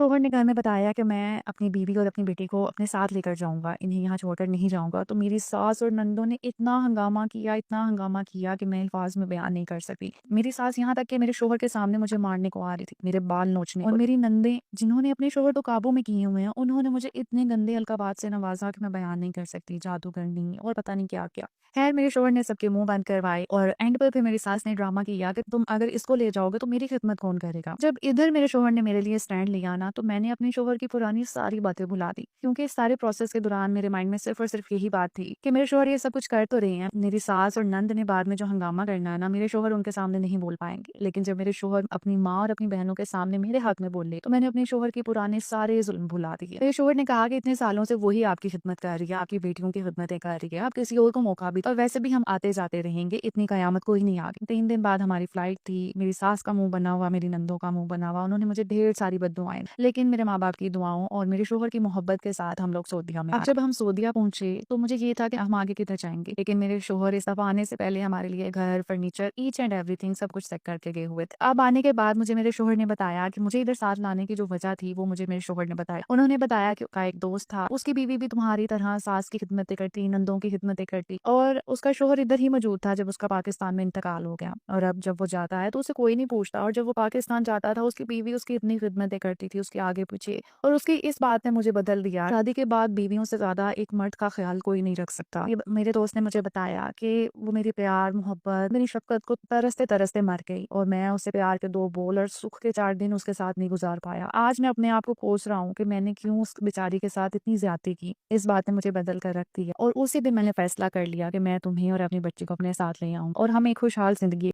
शौहर ने घर में बताया कि मैं अपनी बीवी और अपनी बेटी को अपने साथ लेकर जाऊँगा, इन्हें यहाँ छोड़कर नहीं जाऊँगा। तो मेरी सास और नंदों ने इतना हंगामा किया कि मैं अल्फ़ाज़ में बयान नहीं कर सकती। मेरी सास यहाँ तक कि मेरे शौहर के सामने मुझे मारने को आ रही थी, मेरे बाल नोचने और मेरी नंदें जिन्होंने अपने शौहर को काबू में किए हुए हैं, उन्होंने मुझे इतने गंदे अल्क़ाबात से नवाज़ा कि मैं बयान नहीं कर सकती, जादूगरनी और पता नहीं क्या-क्या। ख़ैर मेरे शौहर ने सबके मुँह बंद करवाए और एंड पर फिर मेरी सास ने ड्रामा किया कि तुम अगर इसको ले जाओगे तो मेरी खिदमत कौन करेगा? जब इधर मेरे शौहर ने मेरे लिए स्टैंड लिया ना, तो मैंने अपने शौहर की पुरानी सारी बातें भुला दी, क्योंकि इस सारे प्रोसेस के दौरान मेरे माइंड में सिर्फ़ और सिर्फ़ यही बात थी कि मेरे शौहर ये सब कुछ कर तो रहे हैं। मेरी सास और नंद ने बाद में जो हंगामा करना है ना, मेरे शौहर उनके सामने नहीं बोल पाएँगे। लेकिन जब मेरे शौहर अपनी माँ और अपनी बहनों के सामने मेरे हक में बोले, तो मैंने अपने शौहर के पुराने सारे ज़ुल्म भुला दिए। मेरे शौहर ने कहा कि इतने सालों से वही आपकी खिदमत कर रही है, आपकी बेटियों की खिदमतें कर रही है, आप किसी और को मौका भी, और वैसे भी हम आते-जाते रहेंगे, इतनी कयामत कोई नहीं आ गई। 3 दिन बाद हमारी फ्लाइट थी, मेरी सास का मुँह बना हुआ, मेरी नंदों का मुँह बना हुआ, उन्होंने मुझे ढेर सारी बद्दुआएँ, लेकिन मेरे माँ-बाप की दुआओं और मेरे शौहर की मोहब्बत के साथ हम लोग सऊदीया में आए। अब जब हम सऊदीया पहुँचे, तो मुझे ये था कि हम आगे किधर जाएँगे, लेकिन मेरे शौहर इस दफ़ा आने से पहले हमारे लिए घर, फर्नीचर, ईच एंड एवरीथिंग सब कुछ सेट करके गए हुए थे। अब आने के बाद मुझे मेरे शौहर ने बताया कि मुझे इधर साथ लाने की जो वजह थी, वो मुझे मेरे शौहर ने बताया। उन्होंने बताया कि उसका एक दोस्त था, उसकी बीवी भी तुम्हारी तरह सास की खिदमतें करती, नंदों की खिदमतें करती, और उसका शौहर इधर ही मौजूद था जब उसका पाकिस्तान में इंतकाल हो गया, और अब जब वो जाता है तो उसे कोई नहीं पूछता, और जब वो पाकिस्तान जाता था उसकी बीवी उसकी इतनी खिदमतें करती थी, उसके आगे पीछे, और उसकी इस बात ने मुझे बदल दिया। शादी के बाद बीवियों से ज़्यादा एक मर्द का ख्याल कोई नहीं रख सकता। ये मेरे दोस्त ने मुझे बताया कि वो मेरी प्यार, मोहब्बत, मेरी शफ़क़त को तरसते-तरसते मर गई, और मैं उससे प्यार के 2 बोल और सुख के 4 दिन उसके साथ नहीं गुज़ार पाया। आज मैं अपने आप को कोस रहा हूँ कि मैंने क्यों उस बेचारी के साथ इतनी ज़्यादती की। इस बात ने मुझे बदल कर रख दिया, और उसी दिन मैंने फ़ैसला कर लिया कि मैं तुम्हें और अपनी बच्ची को अपने साथ ले आऊँ और हम एक खुशहाल ज़िंदगी